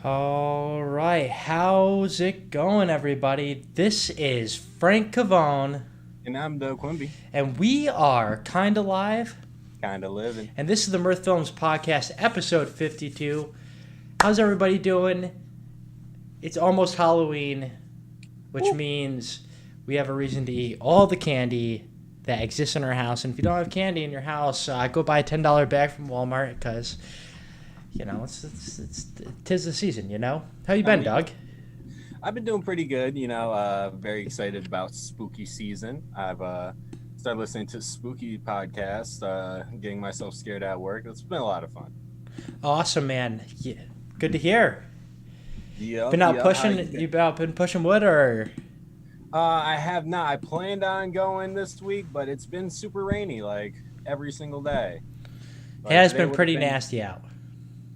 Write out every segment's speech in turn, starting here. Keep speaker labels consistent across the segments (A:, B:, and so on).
A: All right, how's it going, everybody? This is Frank Cavone,
B: And I'm Doug Quimby,
A: and we are Kinda Live,
B: kind of living.
A: and this is the Mirth Films podcast, episode 52. How's everybody doing? It's almost Halloween, which
B: Woo.
A: means we have a reason to eat all the candy that exists in our house. And if you don't have candy in your house, go buy a $10 bag from Walmart because, tis the season, you know? How you
B: I
A: been,
B: mean,
A: Doug?
B: I've been doing pretty good. Very excited about spooky season. I've started listening to spooky podcasts, getting myself scared at work. It's been a lot of fun.
A: Awesome, man. Yeah. Good to hear. Been
B: Yep,
A: out
B: yep. How you
A: pushing?
B: been?
A: You been pushing wood, or?
B: I have not. I planned on going this week, but it's been super rainy, like every single day.
A: It
B: Like
A: has
B: today
A: been
B: would have
A: pretty
B: been
A: nasty out.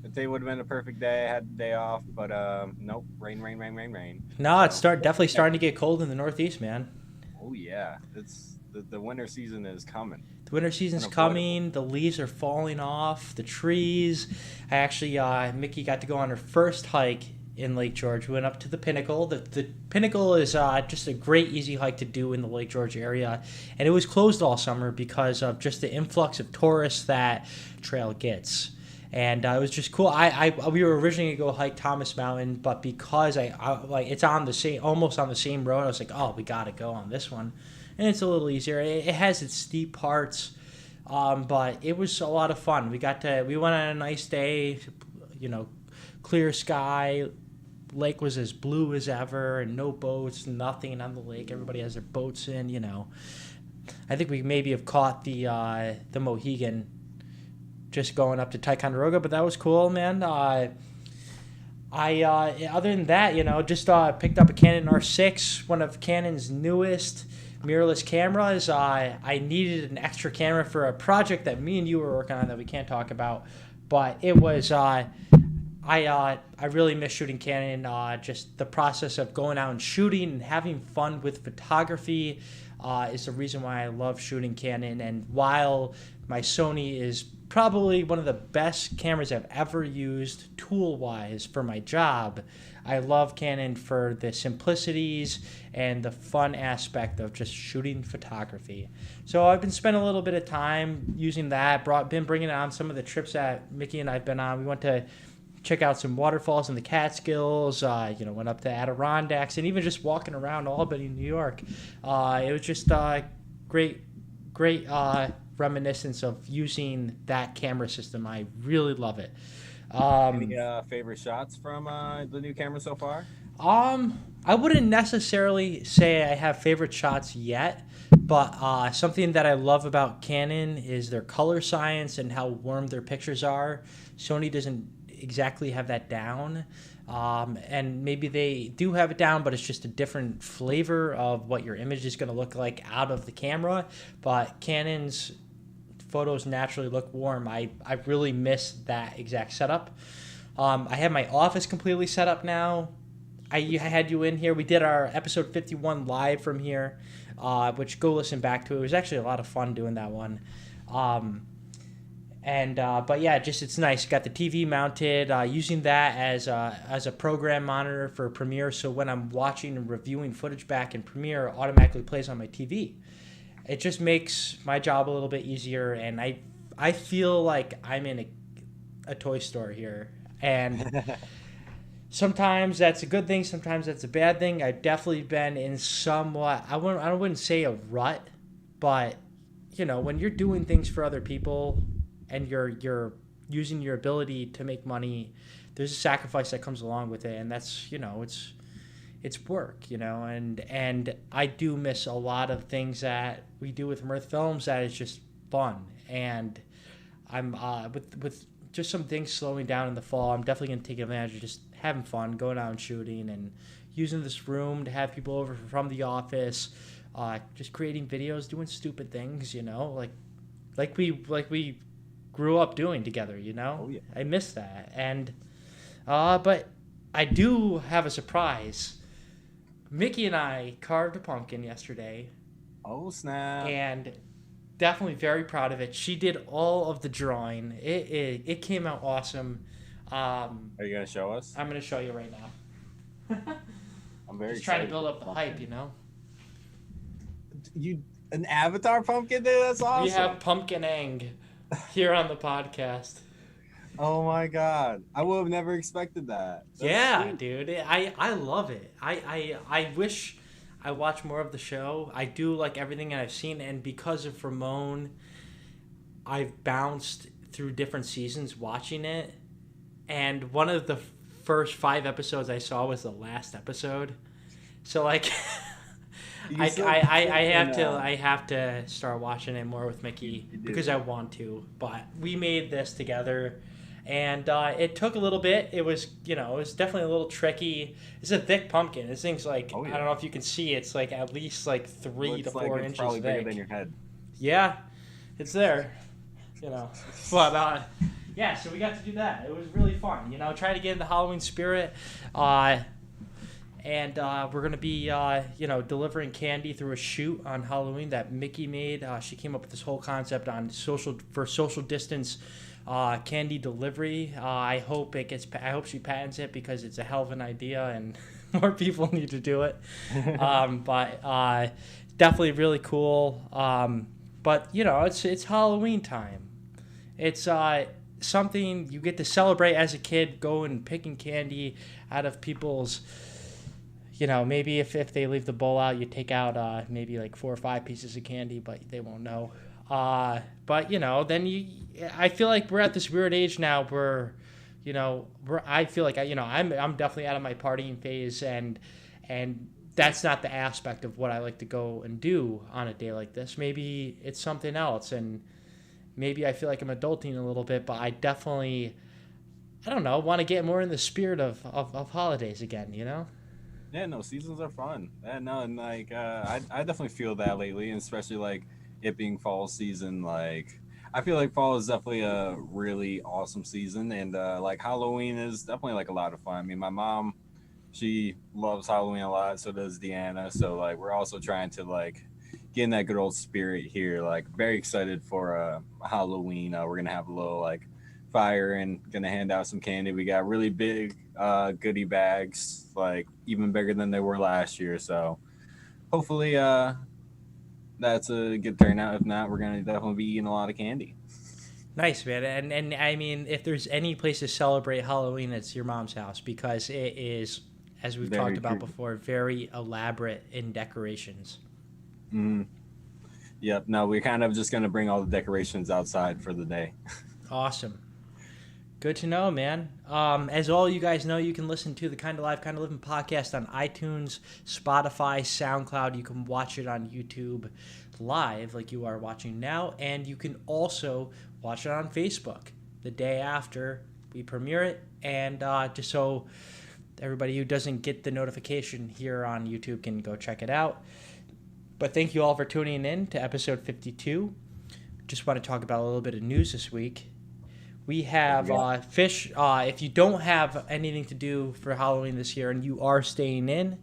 B: today would have been a perfect day. I had the day off, but nope, rain, rain, rain, rain, rain.
A: No, it's
B: So
A: definitely starting to get cold in the Northeast, man.
B: oh yeah, it's the winter season is coming.
A: The winter season's
B: Unavoidable.
A: coming. The leaves are falling off the trees. I actually, Mickey got to go on her first hike in Lake George. We went up to the Pinnacle. The Pinnacle is just a great, easy hike to do in the Lake George area, and it was closed all summer because of just the influx of tourists that trail gets. And it was just cool. We were originally gonna go hike Thomas Mountain, but because I like it's on the same almost on the same road, I was like, oh, we gotta go on this one, and it's a little easier. It has its steep parts, but it was a lot of fun. We went on a nice day, you know, clear sky. Lake was as blue as ever, and no boats, nothing on the lake. Everybody has their boats in, you know. I think we maybe have caught the Mohegan just going up to Ticonderoga, but that was cool, man. Other than that, just picked up a Canon R6, one of Canon's newest mirrorless cameras. I needed an extra camera for a project that me and you were working on that we can't talk about, but it was I really miss shooting Canon. Just the process of going out and shooting and having fun with photography is the reason why I love shooting Canon. And while my Sony is probably one of the best cameras I've ever used tool-wise for my job, I love Canon for the simplicities and the fun aspect of just shooting photography. So I've been spending a little bit of time using that. Been bringing it on some of the trips that Mickey and I've been on. We went to check out some waterfalls in the Catskills. Went up to Adirondacks, and even just walking around Albany, New York. It was just great reminiscence of using that camera system. I really love it.
B: Any favorite shots from the new camera so far?
A: I wouldn't necessarily say I have favorite shots yet, but something that I love about Canon is their color science and how warm their pictures are. Sony doesn't exactly have that down, and maybe they do have it down, but it's just a different flavor of what your image is going to look like out of the camera. But Canon's photos naturally look warm. I really miss that exact setup. I have my office completely set up now. I had you in here. We did our episode 51 live from here, which go listen back to. It was actually a lot of fun doing that one. But yeah, just it's nice. Got the TV mounted, using that as a program monitor for Premiere. So when I'm watching and reviewing footage back in Premiere, it automatically plays on my TV. It just makes my job a little bit easier, and I feel like I'm in a toy store here. And sometimes that's a good thing, sometimes that's a bad thing. I've definitely been in somewhat I wouldn't say a rut, but when you're doing things for other people and you're using your ability to make money, there's a sacrifice that comes along with it, and that's it's work, and I do miss a lot of things that we do with Mirth Films that is just fun. And I'm with just some things slowing down in the fall, I'm definitely gonna take advantage of just having fun, going out and shooting, and using this room to have people over from the office, just creating videos, doing stupid things, like we grew up doing together.
B: Oh yeah.
A: I miss that. And but I do have a surprise. Mickey and I carved a pumpkin yesterday,
B: Oh snap!
A: and definitely very proud of it. She did all of the drawing. It came out awesome.
B: Are you gonna show us?
A: I'm gonna show you right now.
B: I'm very
A: Just trying to
B: excited
A: build
B: for
A: up the
B: pumpkin.
A: hype, you know.
B: You an avatar pumpkin, dude? That's awesome.
A: We have Pumpkin Ang here on the podcast.
B: Oh my god, I would have never expected that. That's
A: Yeah,
B: sweet.
A: dude. I love it. I wish I watched more of the show. I do like everything I've seen, and because of Ramon, I've bounced through different seasons watching it. And one of the first 5 episodes I saw was the last episode. So like,
B: You still freaking,
A: I have to start watching it more with Mickey
B: you do.
A: because I want to. But we made this together, and it took a little bit. It was it was definitely a little tricky. It's a thick pumpkin. This thing's like
B: Oh, yeah.
A: I don't know if you can see. It's like at least like 3
B: Looks
A: to
B: like
A: 4
B: it's
A: inches
B: probably
A: thick.
B: bigger than your head.
A: Yeah, it's there. But yeah, so we got to do that. It was really fun. Trying to get in the Halloween spirit. And we're going to be, delivering candy through a shoot on Halloween that Mickey made. She came up with this whole concept on social distance candy delivery. I hope she patents it because it's a hell of an idea and more people need to do it. But definitely really cool. But it's Halloween time. It's something you get to celebrate as a kid, going picking candy out of people's. Maybe if they leave the bowl out, you take out maybe like 4 or 5 pieces of candy, but they won't know. But then I feel like we're at this weird age now where, I feel like I'm definitely out of my partying phase, and that's not the aspect of what I like to go and do on a day like this. Maybe it's something else, and maybe I feel like I'm adulting a little bit, but I definitely, I don't know, want to get more in the spirit of holidays again,
B: Yeah, no, seasons are fun. Yeah, no, and like I definitely feel that lately, and especially like it being fall season. Like I feel like fall is definitely a really awesome season, and like Halloween is definitely like a lot of fun. I mean, my mom, she loves Halloween a lot, so does Deanna. So like we're also trying to like get in that good old spirit here. Like very excited for Halloween. We're gonna have a little like fire and gonna hand out some candy. We got really big goodie bags, like even bigger than they were last year. So hopefully that's a good turnout. If not, we're gonna definitely be eating a lot of candy.
A: Nice, man. And I mean, if there's any place to celebrate Halloween, it's your mom's house because it is, as we've
B: Very
A: talked about
B: true.
A: before, very elaborate in decorations.
B: Mm. Yep. No, we're kind of just gonna bring all the decorations outside for the day.
A: Awesome. Good to know, man. As all you guys know, you can listen to the Kind of Live, Kind of Living podcast on iTunes, Spotify, SoundCloud. You can watch it on YouTube live like you are watching now. And you can also watch it on Facebook the day after we premiere it. And just so everybody who doesn't get the notification here on YouTube can go check it out. But thank you all for tuning in to episode 52. Just want to talk about a little bit of news this week. We have Fish. If you don't have anything to do for Halloween this year and you are staying in,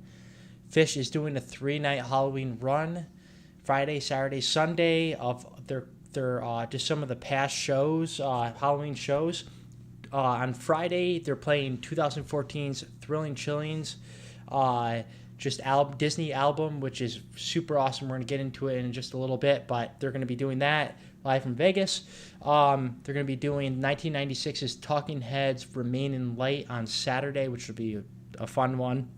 A: Fish is doing a 3-night Halloween run, Friday, Saturday, Sunday of their just some of the past shows, Halloween shows. On Friday, they're playing 2014's Thrilling Chillings, Disney album, which is super awesome. We're going to get into it in just a little bit, but they're going to be doing that live from Vegas. They're going to be doing 1996's Talking Heads Remain in Light on Saturday, which will be a fun one.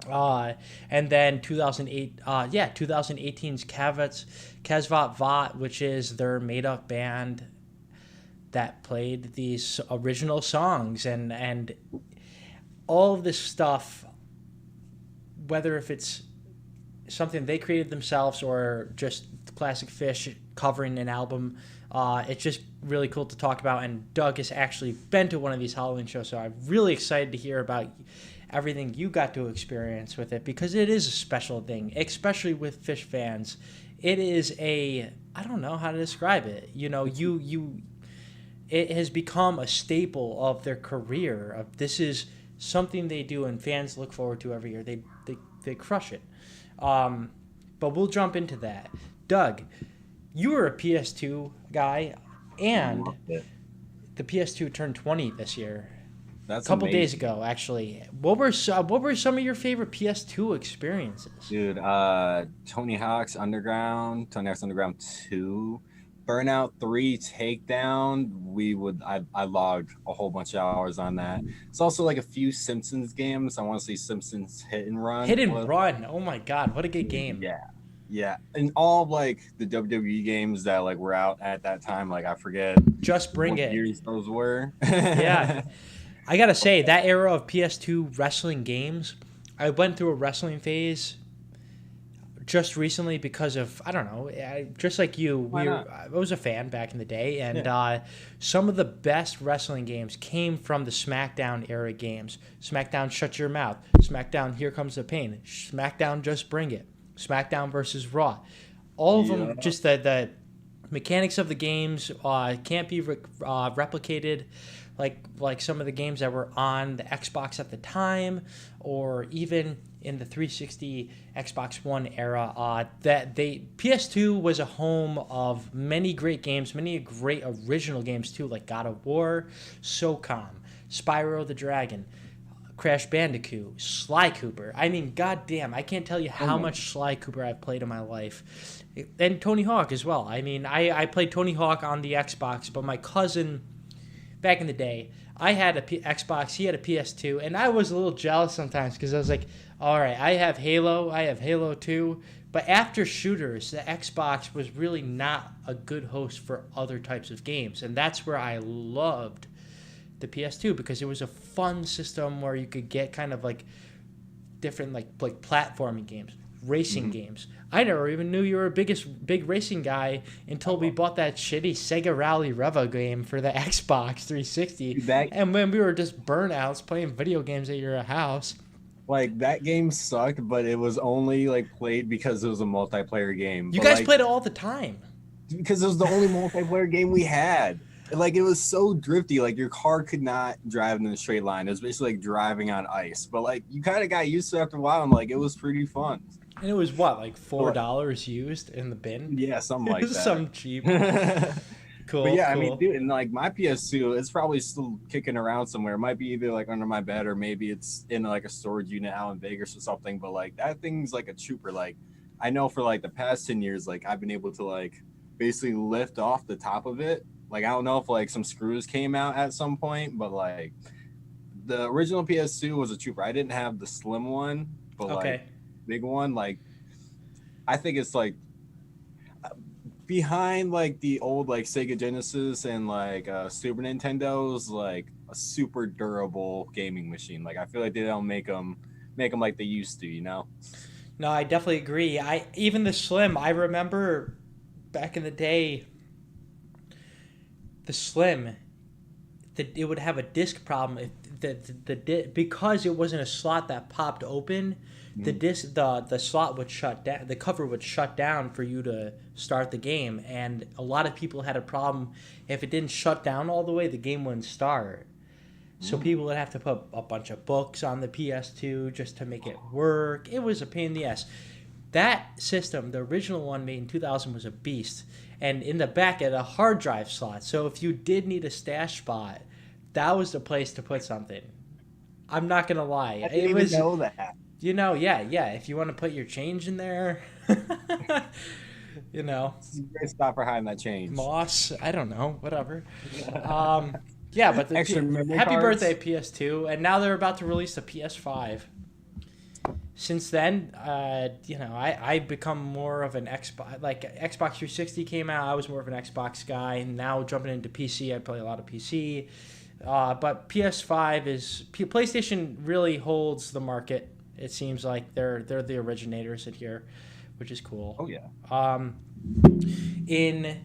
A: And then 2018's Kazvat Vat, which is their made-up band that played these original songs, and all of this stuff, whether if it's something they created themselves or just classic Fish covering an album, it's just really cool to talk about. And Doug has actually been to one of these Halloween shows, so I'm really excited to hear about everything you got to experience with it, because it is a special thing, especially with Fish fans. It is I don't know how to describe it. It has become a staple of their career. This is something they do and fans look forward to every year. They crush it. But we'll jump into that. Doug, you were a PS2 guy, and the PS2 turned 20 this year.
B: That's
A: couple
B: amazing.
A: days ago, actually. What were some of your favorite PS2 experiences?
B: Dude, Tony Hawk's Underground 2, Burnout 3 Takedown. I logged a whole bunch of hours on that. It's also like a few Simpsons games. I want to say Simpsons Hit and
A: Hit
B: Run
A: and
B: was,
A: Run. Oh my God, what a good game.
B: yeah. Yeah. And all of, like the WWE games that like were out at that time, like I forget
A: Just Bring
B: what
A: It.
B: years those were.
A: Yeah. I gotta say, that era of PS2 wrestling games, I went through a wrestling phase just recently because of, I don't know, just like you,
B: Why not?
A: I was a fan back in the day, and
B: Yeah.
A: some of the best wrestling games came from the SmackDown era games. SmackDown Shut Your Mouth, SmackDown Here Comes the Pain, SmackDown Just Bring It, SmackDown versus Raw. All of them,
B: Yeah.
A: just the mechanics of the games can't be replicated like some of the games that were on the Xbox at the time, or even in the 360 Xbox One era. PS2 was a home of many great games, many great original games too, like God of War, SOCOM, Spyro the Dragon, Crash Bandicoot, Sly Cooper. I mean, goddamn, I can't tell you
B: Oh
A: how
B: my.
A: much Sly Cooper I've played in my life. And Tony Hawk as well. I mean, I played Tony Hawk on the Xbox, but my cousin, back in the day, I had a Xbox, he had a PS2, and I was a little jealous sometimes because I was like, all right, I have Halo 2, but after shooters, the Xbox was really not a good host for other types of games, and that's where I loved the PS2 because it was a fun system where you could get kind of like different like platforming games, racing
B: Mhm.
A: games. I never even knew you were a big racing guy until we bought that shitty Sega Rally Reva game for the Xbox 360,
B: That
A: and when we were just burnouts playing video games at your house.
B: like that game sucked, but it was only like played because it was a multiplayer game.
A: You
B: But
A: guys
B: like
A: played it all the time.
B: because it was the only multiplayer game we had. Like it was so drifty, like your car could not drive in a straight line. It was basically like driving on ice. But like you kind of got used to it after a while, and like it was pretty fun.
A: And it was what, like
B: But, like,
A: $4 used in the bin?
B: yeah, something
A: It
B: like
A: was
B: that.
A: some cheap.
B: But
A: Cool,
B: yeah, I mean,
A: cool.
B: dude, and like my PS2, it's probably still kicking around somewhere. It might be either like under my bed or maybe it's in like a storage unit out in Vegas or something. But like that thing's like a trooper. Like I know for like the past 10 years, like I've been able to like basically lift off the top of it. Like I don't know if like some screws came out at some point, but like the original PS2 was a trooper. I didn't have the slim one, but like
A: Okay.
B: big one, like I think it's like behind like the old like Sega Genesis and like Super Nintendo's like a super durable gaming machine. Like I feel like they don't make them like they used to, you know?
A: No, I definitely agree. I even the Slim, I remember back in the day, the Slim, that it would have a disc problem if because it wasn't a slot that popped open. The
B: Mhm.
A: disc the slot would shut down. The cover would shut down for you to start the game, and a lot of people had a problem if it didn't shut down all the way. The game wouldn't start. So
B: Mm.
A: people would have to put a bunch of books on the PS2 just to make it work. It was a pain in the ass. That system, the original one made in 2000, was a beast. And in the back, it had a hard drive slot. So if you did need a stash spot, that was the place to put something. I'm not gonna lie.
B: I
A: It
B: didn't even
A: was,
B: know that.
A: yeah. If you want to put your change in there, you know,
B: This is a great spot for hiding that change.
A: Moss. I don't know. Whatever. Um, yeah, but
B: Extra memory
A: happy
B: cards.
A: birthday PS2, and now they're about to release the PS5. Since then, I become more of an Xbox. Like Xbox 360 came out, I was more of an Xbox guy. And now jumping into PC, I play a lot of PC. But PS5 is PlayStation really holds the market. It seems like they're the originators in here, which is cool.
B: Oh yeah.
A: In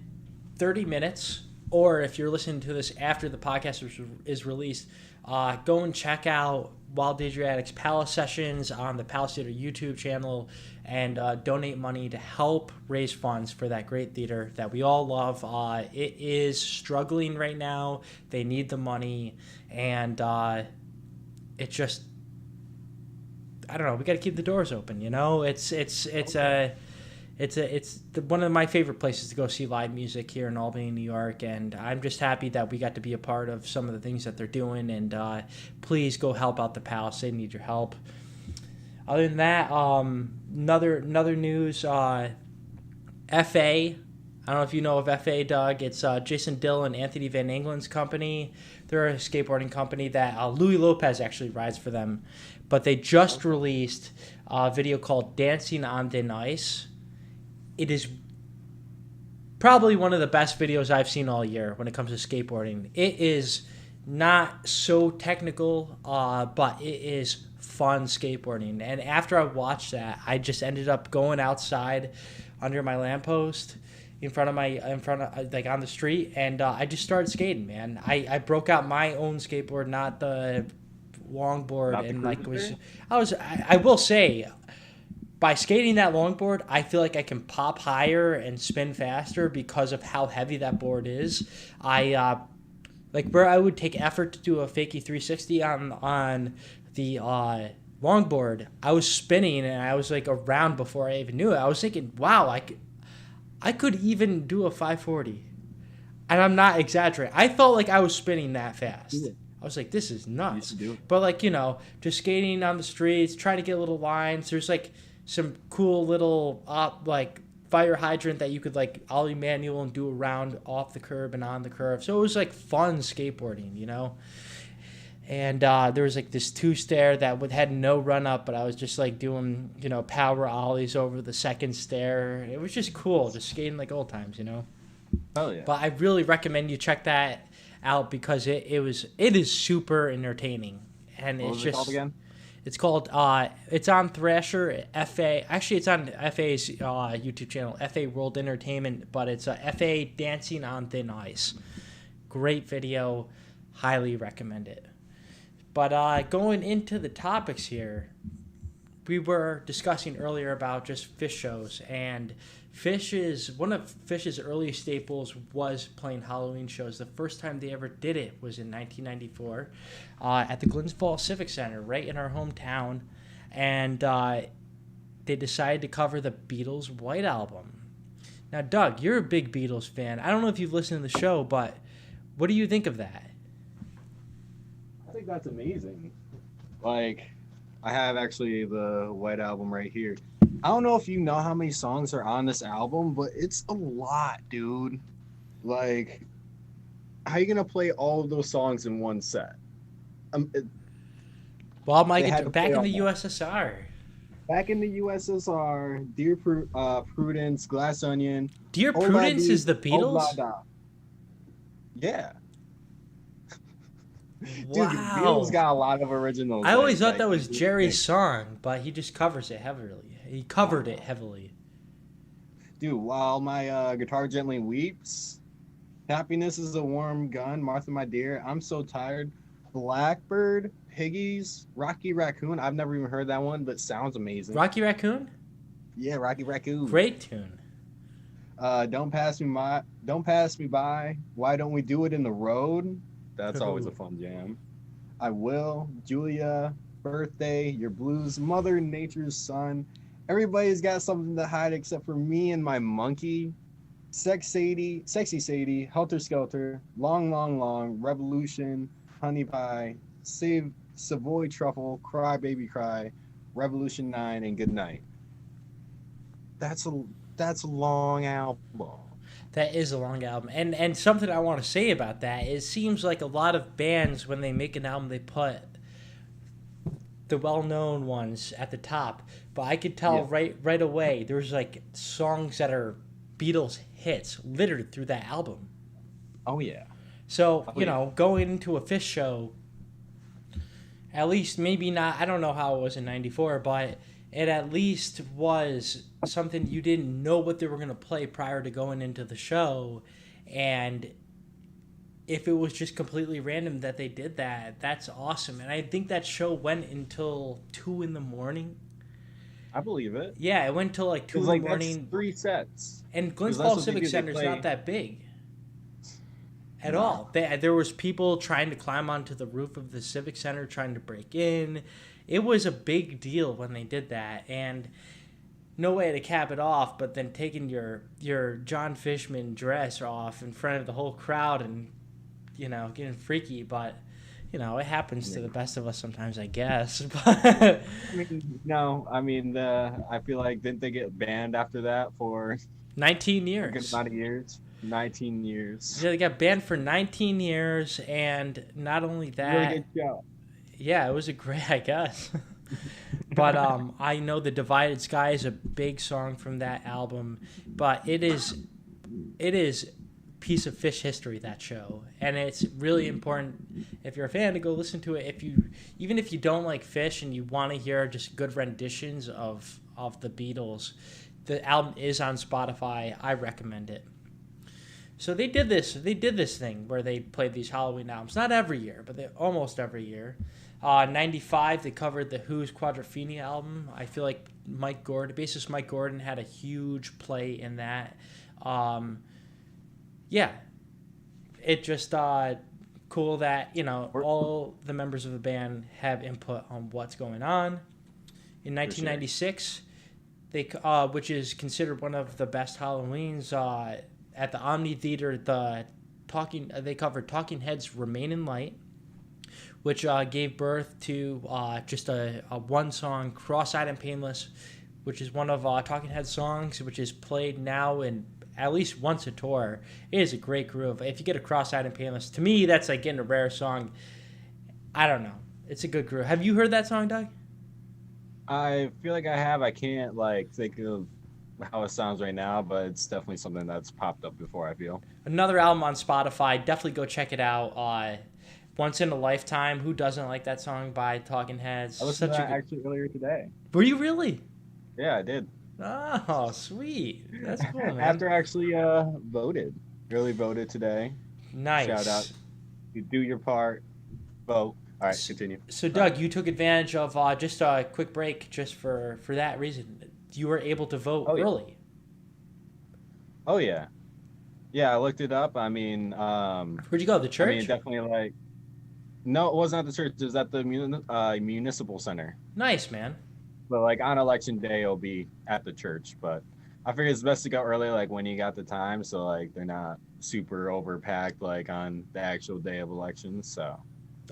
A: 30 minutes, or if you're listening to this after the podcast is released, go and check out Wild Adriatic's Palace Sessions on the Palace Theater YouTube channel and donate money to help raise funds for that great theater that we all love. It is struggling right now. They need the money, and it just, I don't know. We got to keep the doors open. You know, it's one of my favorite places to go see live music here in Albany, New York, and I'm just happy that we got to be a part of some of the things that they're doing. And please go help out the Palace; they need your help. Other than that, another news, FA. I don't know if you know of FA, Doug. It's Jason Dill and Anthony Van Engelen's company. They're a skateboarding company that Louis Lopez actually rides for them. But they just released a video called Dancing on Thin Ice. It is probably one of the best videos I've seen all year when it comes to skateboarding. It is not so technical, but it is fun skateboarding. And after I watched that, I just ended up going outside under my lamppost like on the street, and I just started skating, man. I broke out my own skateboard, not the longboard,
B: Not the
A: and like
B: cruiser?
A: I will say, by skating that longboard, I feel like I can pop higher and spin faster because of how heavy that board is. Like where I would take effort to do a fakie 360 on the longboard, I was spinning and I was like around before I even knew it. I was thinking, wow, I could even do a 540. And I'm not exaggerating. I felt like I was spinning that fast.
B: Yeah.
A: I was like, this is nuts.
B: do it.
A: But like, just skating on the streets, trying to get little lines. There's like some cool little like fire hydrant that you could like ollie manual and do around off the curb and on the curve. So it was like fun skateboarding, And there was like this 2-stair that had no run up, but I was just like doing, power ollies over the second stair. It was just cool, just skating like old times,
B: Oh yeah.
A: But I really recommend you check that out because it is super entertaining. And
B: What
A: it's
B: was
A: just
B: it called again?
A: It's called it's on Thrasher FA. Actually, it's on FA's YouTube channel, FA World Entertainment, but it's FA Dancing on Thin Ice. Great video, highly recommend it. But going into the topics here, we were discussing earlier about just Fish shows, and one of Fish's early staples was playing Halloween shows. The first time they ever did it was in 1994 at the Glens Falls Civic Center, right in our hometown, and they decided to cover the Beatles' White Album. Now, Doug, you're a big Beatles fan. I don't know if you've listened to the show, but what do you think of that?
B: I think that's amazing. Like, I have actually the White Album right here. I don't know if you know how many songs are on this album, but it's a lot, dude. Like, how you gonna play all of those songs in one set?
A: Well,
B: They had
A: Mike,
B: to
A: back
B: play
A: in the
B: all
A: USSR.
B: Back in the USSR, Dear Prudence, Glass Onion.
A: Dear
B: Ola
A: Prudence
B: Dee,
A: is the Beatles?
B: Oblada. Yeah. Dude, the
A: Wow.
B: Beatles got a lot of originals.
A: I always
B: like,
A: thought that was
B: like,
A: Jerry's song, but he just covers it heavily. He covered it heavily.
B: Dude, while my guitar gently weeps, happiness is a warm gun, Martha, my dear, I'm so tired. Blackbird, Piggies, Rocky Raccoon. I've never even heard that one, but sounds amazing.
A: Rocky Raccoon?
B: Yeah, Rocky Raccoon.
A: Great tune.
B: Don't pass me by. Why don't we do it in the road? That's always a fun jam. I will, Julia, Birthday, Your Blues, Mother Nature's Son. Everybody's got something to hide except for me and my monkey. Sexy Sadie, Helter Skelter, Long, Long, Long, Revolution, Honey Pie, Save Savoy Truffle, Cry Baby Cry, Revolution 9, and Good Night. That's a long album.
A: That is a long album. And something I want to say about that, it seems like a lot of bands, when they make an album, they put the well-known ones at the top. But I could tell right away, there's like songs that are Beatles hits littered through that album.
B: Oh, yeah.
A: So, going into a Fish show, at least maybe not, I don't know how it was in 94, but it at least was something you didn't know what they were going to play prior to going into the show. And if it was just completely random that they did that, that's awesome. And I think that show went until 2 in the morning.
B: I believe it.
A: Yeah, it went till like 2 in the morning.
B: That's 3 sets.
A: And Glens
B: 'Cause that's
A: Falls
B: what they
A: Civic
B: do, they
A: Center is
B: play-
A: not that big at all. There was people trying to climb onto the roof of the Civic Center trying to break in. It was a big deal when they did that. And no way to cap it off, but then taking your John Fishman dress off in front of the whole crowd and, getting freaky. But, it happens to the best of us sometimes, I guess. But
B: I mean, no, I mean, I feel like didn't they get banned after that for
A: 19
B: a good
A: years.
B: amount of years? 19 years.
A: Yeah, they got banned for 19 years, and not only
B: Really
A: that,
B: good show.
A: yeah, it was a great, I guess. But I know The Divided Sky is a big song from that album, but it is piece of Fish history, that show, and it's really important if you're a fan to go listen to it. Even if you don't like Fish and you want to hear just good renditions of the Beatles, the album is on Spotify. I recommend it. So they did this thing where they played these Halloween albums, not every year, but almost every year. 95, they covered the Who's Quadrophenia album. I feel like bassist Mike Gordon had a huge play in that. Yeah, it just cool that all the members of the band have input on what's going on. In 1996, they which is considered one of the best Halloweens, at the Omni Theater, they covered Talking Heads' "Remain in Light," which gave birth to just a one song, "Cross-Eyed and Painless," which is one of Talking Heads' songs, which is played now in at least once a tour. It is a great groove. If you get a Cross-Eyed and Painless, to me, that's like getting a rare song. I don't know. It's a good groove. Have you heard that song, Doug?
B: I feel like I have. I can't like think of how it sounds right now, but it's definitely something that's popped up before, I feel.
A: Another album on Spotify. Definitely go check it out. Once in a Lifetime. Who doesn't like that song by Talking Heads?
B: I listened to that actually earlier today.
A: Were you really?
B: Yeah, I did.
A: Oh, sweet. That's cool, man.
B: After I actually early voted today.
A: Nice.
B: Shout out. You do your part, vote. All right, continue.
A: So, Doug, you took advantage of just a quick break just for that reason. You were able to vote early.
B: Oh, yeah. Yeah, I looked it up. I mean,
A: where'd you go? The church?
B: I mean, definitely like, no, it wasn't at the church. It was at the municipal center.
A: Nice, man.
B: But like on election day, it'll be at the church. But I figured it's best to go early, like when you got the time, so like they're not super overpacked like on the actual day of elections. So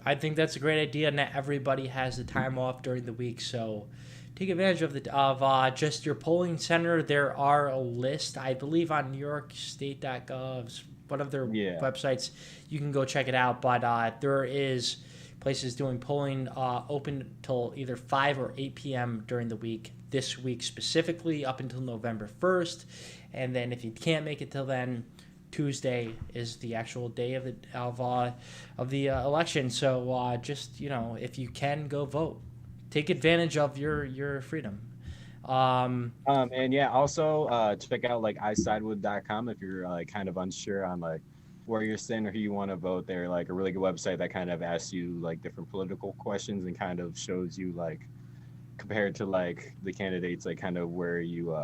A: I think that's a great idea. Not everybody has the time off during the week, so take advantage of just your polling center. There are a list, I believe, on NewYorkState.gov's one of their websites. You can go check it out. But there is places doing polling open till either 5 or 8 p.m. during the week. This week specifically, up until November 1st, and then if you can't make it till then, Tuesday is the actual day of the election. So just if you can, go vote. Take advantage of your freedom.
B: And yeah, also check out like isidewith.com if you're like kind of unsure on like where you're sitting or who you want to vote. They're like a really good website that kind of asks you like different political questions and kind of shows you like compared to like the candidates, like kind of where you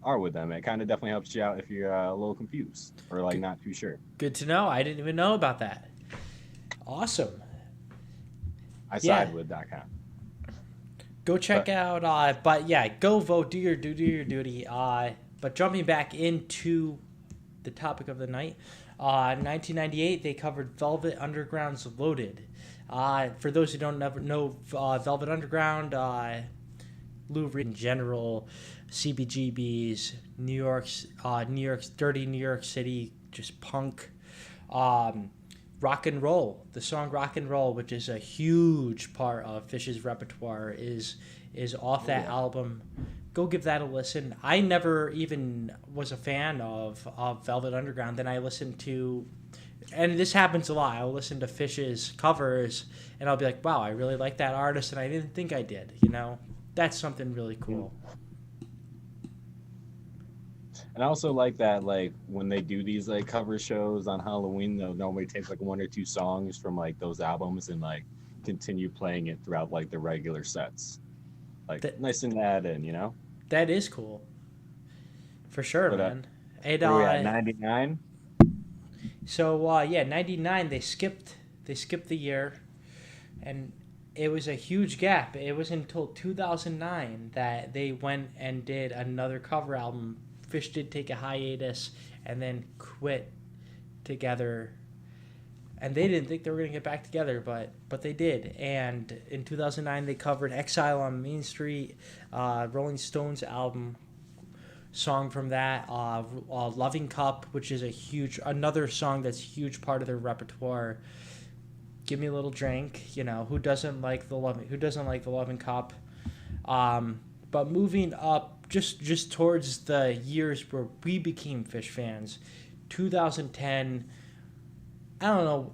B: are with them. It kind of definitely helps you out if you're a little confused or like not too sure.
A: Good to know. I didn't even know about that. Awesome.
B: isidewith.com.
A: Go check out, but yeah, go vote, do your duty. But jumping back into the topic of the night, 1998, they covered Velvet Underground's Loaded. For those who don't know Velvet Underground, Lou Reed in general, CBGB's, New York's dirty New York City, just punk. Rock and Roll, the song Rock and Roll, which is a huge part of Fish's repertoire, is off that album. Go give that a listen. I never even was a fan of Velvet Underground. Then I listened to, and this happens a lot, I'll listen to Fish's covers, and I'll be like, wow, I really like that artist, and I didn't think I did, That's something really cool.
B: And I also like that, like, when they do these, like, cover shows on Halloween, they'll normally take, like, one or two songs from, like, those albums and, like, continue playing it throughout, like, the regular sets. Like, nice and add in,
A: That is cool. For sure, but, man.
B: Where we at, 99?
A: So, 99, they skipped the year. And it was a huge gap. It was until 2009 that they went and did another cover album. Fish did take a hiatus and then quit together. And they didn't think they were going to get back together, but they did. And in 2009, they covered Exile on Main Street, Rolling Stones album, song from that, Loving Cup, which is another song that's a huge part of their repertoire. Give Me a Little Drink, you know, who doesn't like the Loving Cup? But moving up just towards the years where we became Fish fans, 2010. I don't know.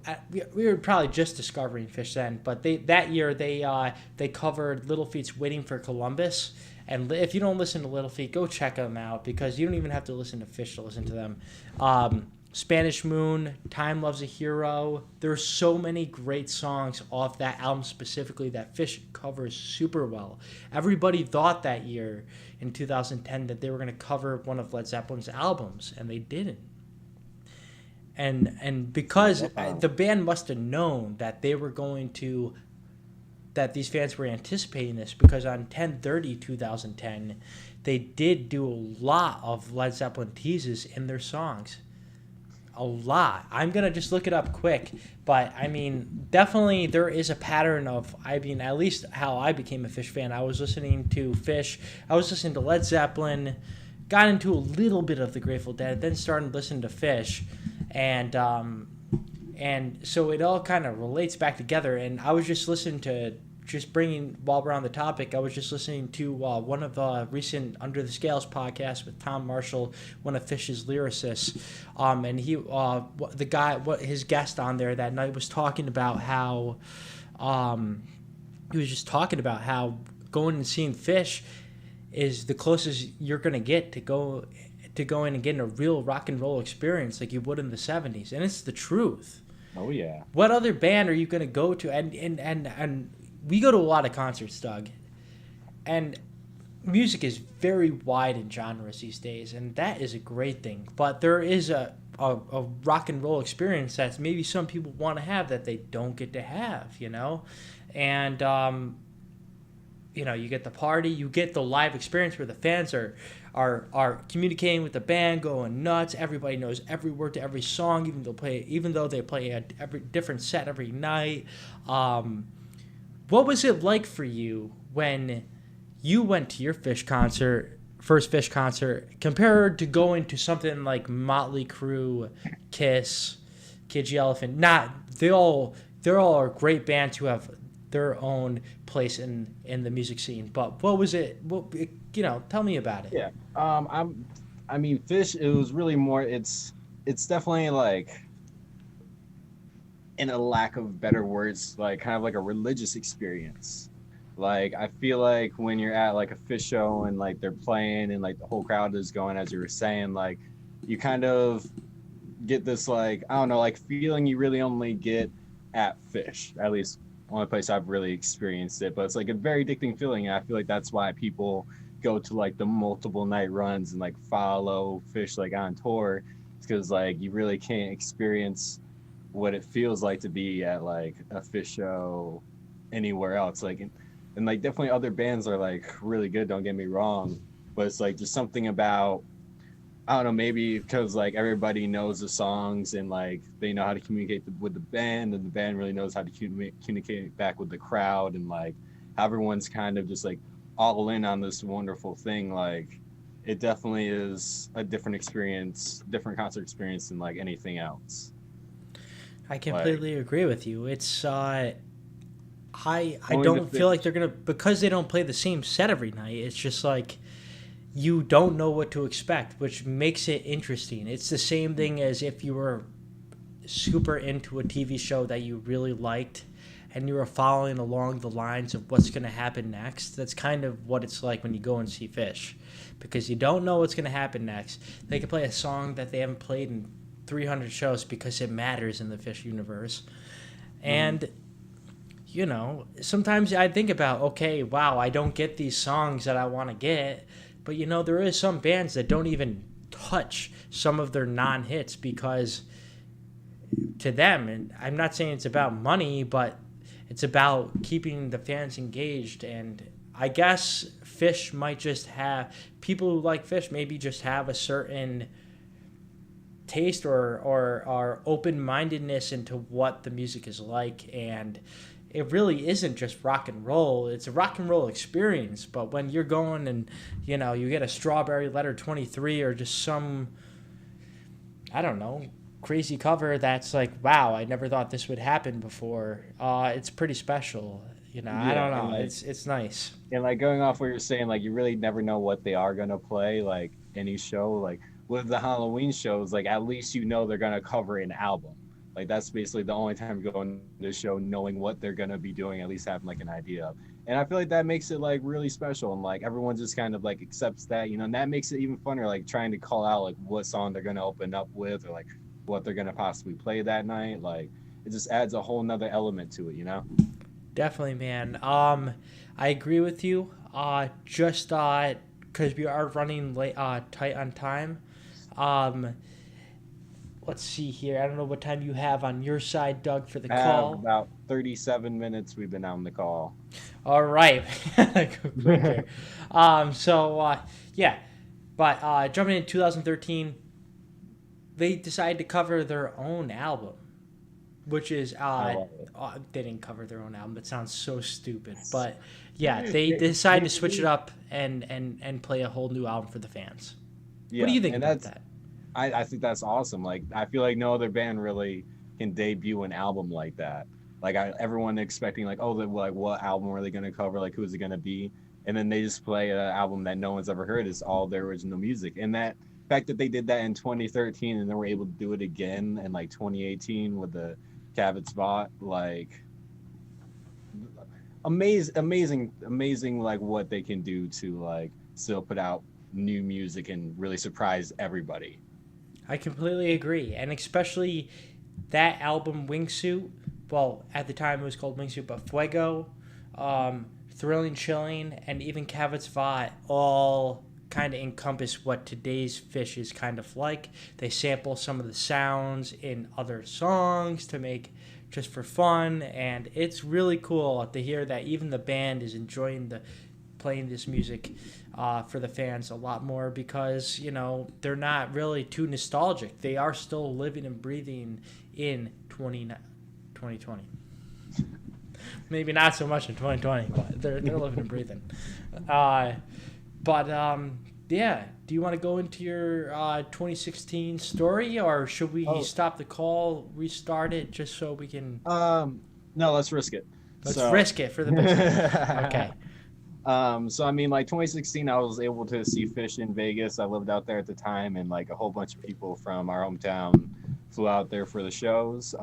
A: We were probably just discovering Fish then, but that year they covered Little Feat's "Waiting for Columbus." And if you don't listen to Little Feat, go check them out, because you don't even have to listen to Fish to listen to them. Spanish Moon, Time Loves a Hero. There's so many great songs off that album specifically that Fish covers super well. Everybody thought that year in 2010 that they were going to cover one of Led Zeppelin's albums, and they didn't. And because the band must have known that that these fans were anticipating this, because on 10/30/2010 they did do a lot of Led Zeppelin teases in their songs. A lot. I'm going to just look it up quick, but I mean, definitely there is a pattern of, I mean, at least how I became a Fish fan. I was listening to Fish, I was listening to Led Zeppelin, got into a little bit of the Grateful Dead, then started listening to Fish, and so it all kind of relates back together. And I was just listening to, while we're on the topic, I was just listening to one of the recent Under the Scales podcasts with Tom Marshall, one of Fish's lyricists, and his guest on there that night was talking about how going and seeing Fish is the closest you're gonna get to going and getting a real rock and roll experience like you would in the 70s, and it's the truth.
B: Oh yeah.
A: What other band are you gonna go to? And we go to a lot of concerts, Doug, and music is very wide in genres these days, and that is a great thing. But there is a rock and roll experience that maybe some people want to have that they don't get to have, you know? And, you know, you get the party, you get the live experience where the fans are communicating with the band, going nuts. Everybody knows every word to every song, even though they play every different set every night. What was it like for you when you went to your first Fish concert, compared to going to something like Motley Crue, Kiss, Kid G Elephant? They're all are great bands who have their own place in the music scene. But what was it? Tell me about it.
B: Yeah. I mean, Fish. It was really more. It's definitely like, in a lack of better words, like kind of like a religious experience. Like, I feel like when you're at like a Fish show and like they're playing and like the whole crowd is going, as you were saying, like you kind of get this, like, I don't know, like feeling you really only get at Fish. At least only place I've really experienced it. But it's like a very addicting feeling, and I feel like that's why people go to like the multiple night runs and like follow Fish like on tour. It's because like you really can't experience what it feels like to be at like a Fish show anywhere else. Like, and like definitely other bands are like really good, don't get me wrong, but it's like just something about, I don't know, maybe because like everybody knows the songs and like they know how to communicate with the band, and the band really knows how to communicate back with the crowd, and like everyone's kind of just like all in on this wonderful thing. Like, it definitely is a different concert experience than like anything else.
A: I completely agree with you. It's I don't feel like they're gonna, because they don't play the same set every night. It's just like you don't know what to expect, which makes it interesting. It's the same thing as if you were super into a TV show that you really liked and you were following along the lines of what's going to happen next. That's kind of what it's like when you go and see Fish, because you don't know what's going to happen next. They could play a song that they haven't played in 300 shows because it matters in the Fish universe. And you know, sometimes I think about, okay, wow, I don't get these songs that I want to get, but you know, there is some bands that don't even touch some of their non-hits, because to them, and I'm not saying it's about money, but It's about keeping the fans engaged, and I guess Fish might just have people who like Fish maybe just have a certain taste or open-mindedness into what the music is like, and it really isn't just rock and roll. It's a rock and roll experience, but when you're going and you get a Strawberry Letter 23 or just some, I don't know, crazy cover that's like, wow, I never thought this would happen before. It's pretty special. I
B: Yeah,
A: don't
B: and
A: know.
B: like
A: It's nice.
B: and like going off what you're saying, like you really never know what they are gonna play, like any show. Like with the Halloween shows, like at least you know they're gonna cover an album. Like that's basically the only time you go on the show knowing what they're gonna be doing, at least having like an idea of. And I feel like that makes it like really special, and like everyone just kind of like accepts that, and that makes it even funner, like trying to call out like what song they're gonna open up with, or like what they're gonna possibly play that night. Like it just adds a whole nother element to it.
A: Definitely, man. I agree with you. Just because we are running late, tight on time. Um, let's see here. I don't know what time you have on your side, Doug, for the
B: I have
A: call.
B: about 37 minutes we've been on the call.
A: All right. Quicker. Yeah. But jumping in 2013, they decided to cover their own album, which is
B: I love it.
A: they didn't cover their own album. It sounds so stupid, but yeah, they decided to switch it up and play a whole new album for the fans.
B: Yeah,
A: What do you think
B: and
A: about that?
B: I think that's awesome. Like I feel like no other band really can debut an album like that. Like everyone expecting like, oh, like what album are they gonna cover? Like who's it gonna be? And then they just play an album that no one's ever heard. Is all their original music. And that fact that they did that in 2013 and then were able to do it again in like 2018 with the Cavitz Bot, like amazing like what they can do to like still put out new music and really surprise everybody.
A: I completely agree, and especially that album Wingsuit. Well, at the time it was called Wingsuit, but Fuego, Thrilling, Chilling, and even Cavitz Vot all kind of encompass what today's Fish is kind of like. They sample some of the sounds in other songs to make just for fun, and it's really cool to hear that even the band is enjoying playing this music for the fans a lot more, because they're not really too nostalgic. They are still living and breathing in 2020. Maybe not so much in 2020, but they're living and breathing. Yeah, do you want to go into your 2016 story, or should we stop the call, restart it, just so we can?
B: No, let's risk it.
A: Let's risk it for the business. Okay.
B: So I mean, like 2016, I was able to see Fish in Vegas. I lived out there at the time, and like a whole bunch of people from our hometown flew out there for the shows.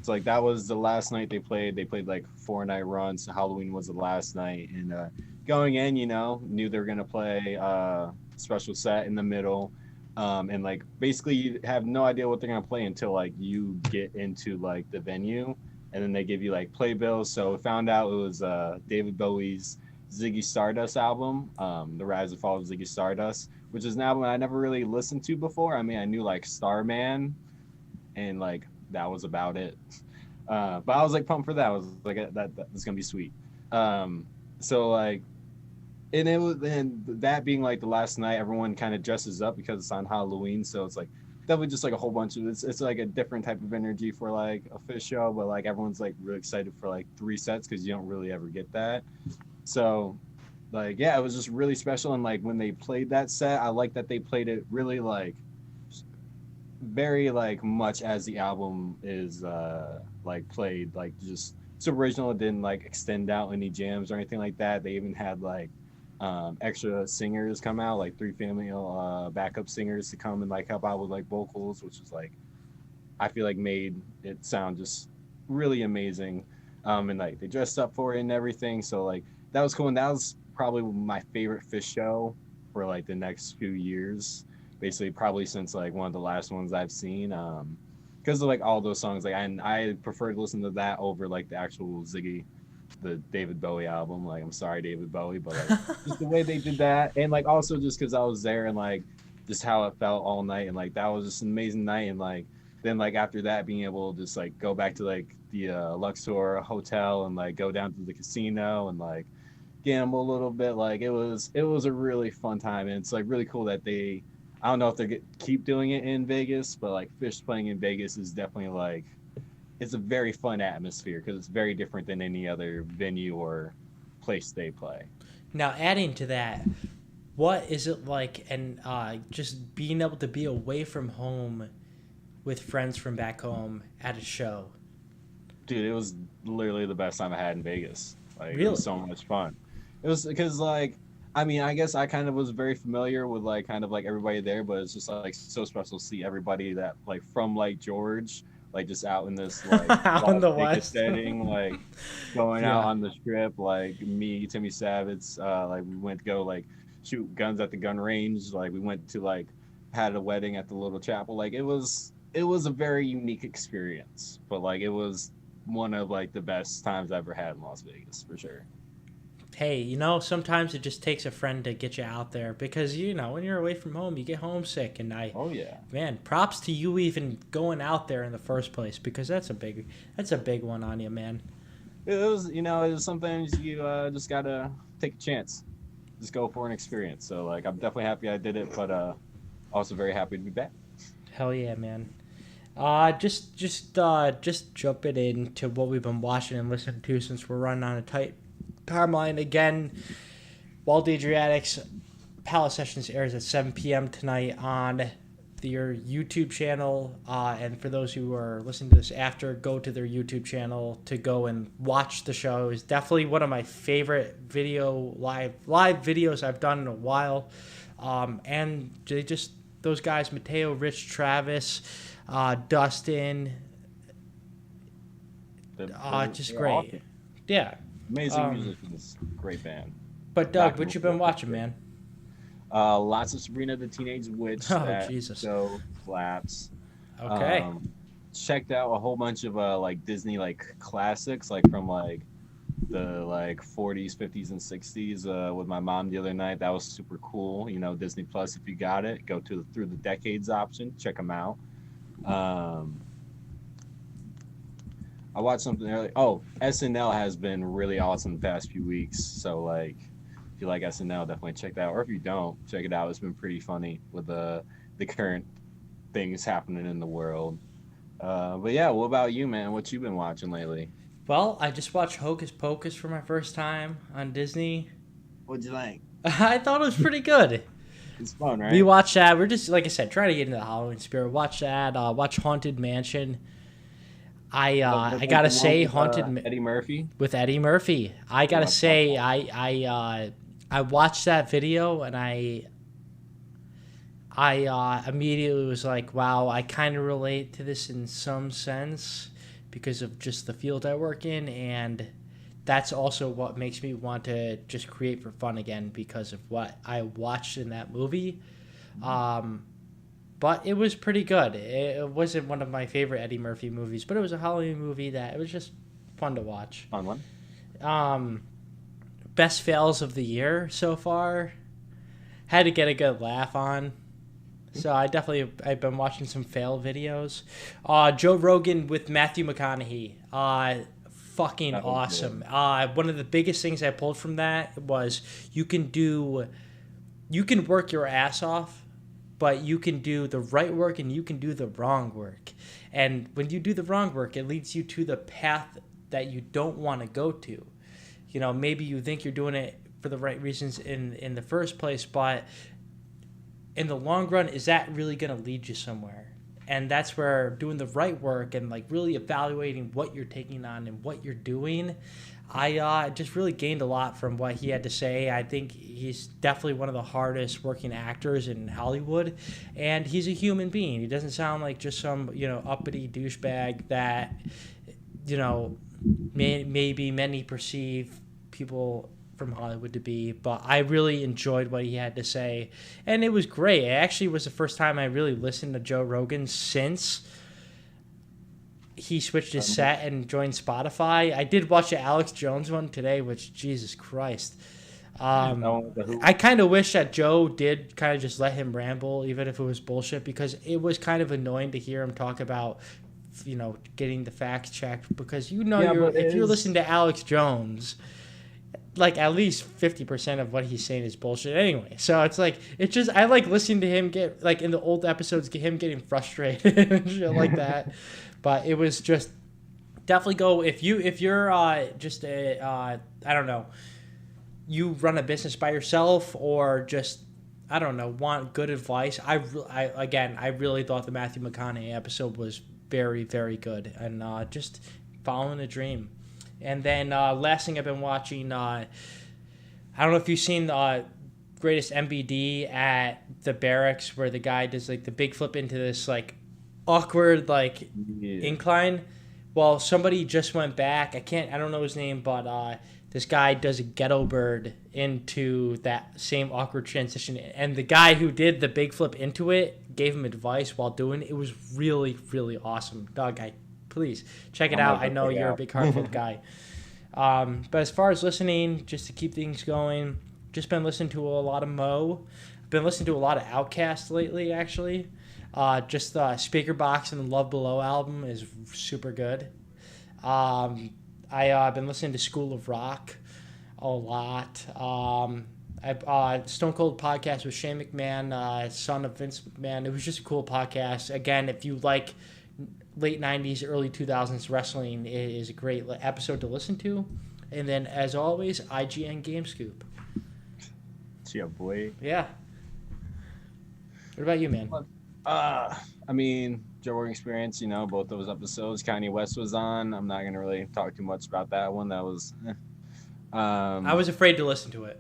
B: So like that was the last night they played. They played like 4-night runs. So Halloween was the last night, and going in, knew they were gonna play a special set in the middle, and like basically you have no idea what they're gonna play until like you get into like the venue, and then they give you like playbills. So I found out it was David Bowie's Ziggy Stardust album, The Rise and Fall of Ziggy Stardust, which is an album I never really listened to before. I mean, I knew like Starman, and like that was about it. But I was like pumped for that. I was like, that's gonna be sweet. So like, and it was, and that being like the last night, everyone kind of dresses up because it's on Halloween. So it's like definitely just like a whole bunch of it's like a different type of energy for like a Fish show, but like everyone's like really excited for like 3 sets because you don't really ever get that. So like, yeah, it was just really special. And like when they played that set, I like that they played it really like very like much as the album is like played, like just it's original. It didn't like extend out any jams or anything like that. They even had like extra singers come out, like 3 female backup singers to come and like help out with like vocals, which is like I feel like made it sound just really amazing. And like they dressed up for it and everything, so like that was cool. And that was probably my favorite Fish show for like the next few years, basically probably since like one of the last ones I've seen, because of like all those songs. Like I prefer to listen to that over like the actual Ziggy, the David Bowie album. Like I'm sorry, David Bowie, but like just the way they did that, and like also just because I was there and like just how it felt all night, and like that was just an amazing night. And like then like after that, being able to just like go back to like the Luxor hotel and like go down to the casino and like gamble a little bit. Like it was a really fun time, and it's like really cool that they. I don't know if they keep doing it in Vegas, but like Fish playing in Vegas is definitely like it's a very fun atmosphere because it's very different than any other venue or place they play.
A: Now, adding to that, what is it like, and just being able to be away from home with friends from back home at a show?
B: Dude, it was literally the best time I had in Vegas. Like it was
A: Really?
B: so much fun. It was because like I mean I guess I kind of was very familiar with like kind of like everybody there, but it's just like so special to see everybody that like from like George, like just out in this like
A: Out in
B: Las
A: the
B: Vegas
A: West.
B: setting, like going out
A: Yeah.
B: on the strip, like me, Timmy Savage, like we went to go like shoot guns at the gun range, like we went to like had a wedding at the little chapel. Like it was a very unique experience, but like it was one of like the best times I ever had in Las Vegas for sure.
A: Hey, sometimes it just takes a friend to get you out there because, when you're away from home, you get homesick. And
B: Oh yeah.
A: man, props to you even going out there in the first place because that's a big one on you, man.
B: It was sometimes you just gotta take a chance, just go for an experience. So like, I'm definitely happy I did it, but also very happy to be back.
A: Hell yeah, man. Just jumping into what we've been watching and listening to since we're running on a tight timeline again. Walt Adriatic's Palace Sessions airs at 7 p.m. tonight on their YouTube channel. And for those who are listening to this after, go to their YouTube channel to go and watch the show. It's definitely one of my favorite live videos I've done in a while. And those guys, Mateo, Rich, Travis, Dustin, just
B: They're
A: great.
B: awesome.
A: Yeah.
B: Amazing musicians, great band.
A: But Doug,
B: Rock and
A: what you
B: roll
A: been watching, man?
B: Lots of Sabrina the Teenage Witch.
A: Oh,
B: That
A: Jesus.
B: show slaps.
A: Okay.
B: Checked out a whole bunch of like Disney like classics, like from like the like 40s, 50s, and 60s with my mom the other night. That was super cool. Disney Plus, if you got it, go to through the decades option, check them out. I watched something earlier. Oh, SNL has been really awesome the past few weeks. So like, if you like SNL, definitely check that out. Or if you don't, check it out. It's been pretty funny with the current things happening in the world. But yeah, what about you, man? What you been watching lately?
A: Well, I just watched Hocus Pocus for my first time on Disney.
B: What'd you like?
A: I thought it was pretty good.
B: It's fun, right?
A: We watched that. We're just, like I said, trying to get into the Halloween spirit. Watch that. Watch Haunted Mansion. I gotta say,
B: Eddie Murphy.
A: with Eddie Murphy. I gotta
B: Watch
A: say,
B: that.
A: I watched that video and I immediately was like, wow, I kind of relate to this in some sense because of just the field I work in, and that's also what makes me want to just create for fun again because of what I watched in that movie. But it was pretty good. It wasn't one of my favorite Eddie Murphy movies, but it was a Halloween movie that it was just fun to watch.
B: Fun one.
A: Best fails of the year so far. Had to get a good laugh on. So I've been watching some fail videos. Joe Rogan with Matthew McConaughey. Fucking
B: That was
A: awesome. One of the biggest things I pulled from that was you can work your ass off, but you can do the right work and you can do the wrong work. And when you do the wrong work, it leads you to the path that you don't want to go to. Maybe you think you're doing it for the right reasons in the first place, but in the long run, is that really going to lead you somewhere? And that's where doing the right work and like really evaluating what you're taking on and what you're doing, I just really gained a lot from what he had to say. I think he's definitely one of the hardest working actors in Hollywood, and he's a human being. He doesn't sound like just some uppity douchebag that maybe many perceive people from Hollywood to be, but I really enjoyed what he had to say, and it was great. It actually was the first time I really listened to Joe Rogan since he switched his set and joined Spotify. I did watch the Alex Jones one today, which, Jesus Christ. I kind of wish that Joe did kind of just let him ramble, even if it was bullshit, because it was kind of annoying to hear him talk about, getting the facts checked. Because if you're listening to Alex Jones, like at least 50% of what he's saying is bullshit anyway. So it's like I like listening to him get like in the old episodes, him getting frustrated and shit like that. But it was just definitely go if you're just a I don't know, you run a business by yourself or just I don't know, want good advice. I really thought the Matthew McConaughey episode was very, very good and just following a dream. And then last thing I've been watching, I don't know if you've seen the Greatest MBD at the barracks where the guy does like the big flip into this like awkward like incline. Well, somebody just went back. I don't know his name, but this guy does a ghetto bird into that same awkward transition. And the guy who did the big flip into it gave him advice while doing it. It was really, really awesome. Dog guy. Please check it out. I know you're a big Hartfield guy. But as far as listening, just to keep things going, just been listening to a lot of Mo. I've been listening to a lot of Outkast lately, actually. Just the Speaker Box and the Love Below album is super good. I've been listening to School of Rock a lot. Stone Cold podcast with Shane McMahon, son of Vince McMahon. It was just a cool podcast. Again, if you like late 90s, early 2000s wrestling, it is a great episode to listen to. And then, as always, IGN Game Scoop.
B: It's your boy.
A: Yeah. What about you, man?
B: I mean, Joe Rogan Experience, both those episodes. Kanye West was on. I'm not going to really talk too much about that one. That was...
A: I was afraid to listen to it.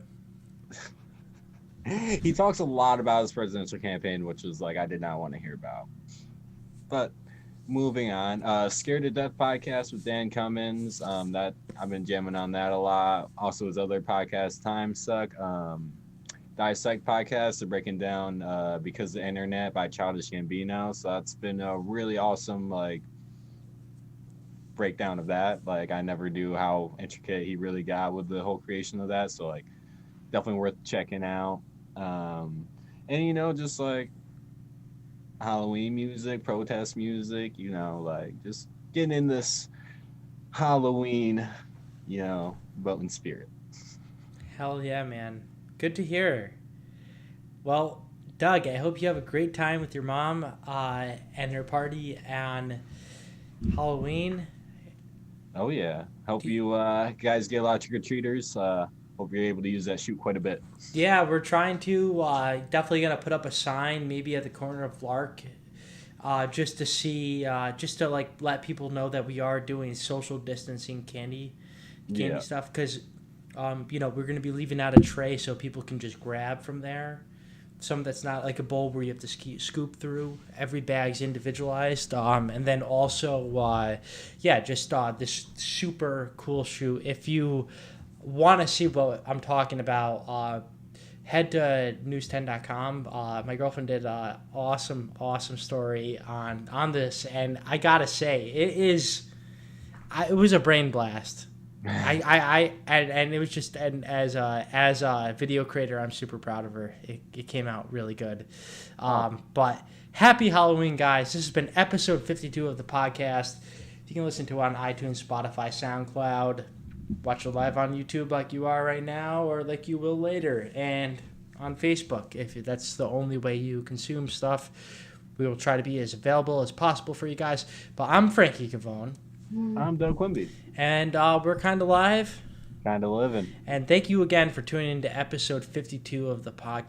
B: He talks a lot about his presidential campaign, which was like I did not want to hear about. But... moving on, Scared to Death podcast with Dan Cummins. That I've been jamming on that a lot. Also his other podcast, Time Suck. Dissect podcast. They're breaking down Because of the Internet by Childish Gambino. So that's been a really awesome breakdown of that. I never knew how intricate he really got with the whole creation of that. So definitely worth checking out. And just Halloween music, protest music, just getting in this Halloween, voting spirit.
A: Hell yeah, man. Good to hear. Well, Doug, I hope you have a great time with your mom and her party on Halloween.
B: Oh, yeah. Hope you guys get a lot of trick-or-treaters. Hope you're able to use that chute quite a bit.
A: Yeah, we're trying to. Definitely going to put up a sign maybe at the corner of Lark just to see, just to let people know that we are doing social distancing candy stuff. Because, we're going to be leaving out a tray so people can just grab from there. Some that's not like a bowl where you have to scoop through. Every bag's individualized. And then also, just this super cool shoe. If you want to see what I'm talking about, head to news10.com. My girlfriend did an awesome story on this, and I gotta say it was a brain blast. And it was just, and as a video creator, I'm super proud of her. It came out really good. But happy Halloween, guys. This has been episode 52 of the podcast. You can listen to it on iTunes, Spotify, SoundCloud. Watch it live on YouTube like you are right now or like you will later, and on Facebook if that's the only way you consume stuff. We will try to be as available as possible for you guys. But I'm Frankie Cavone.
B: I'm Doug Quimby.
A: And we're kind of live.
B: Kind of living.
A: And thank you again for tuning into episode 52 of the podcast.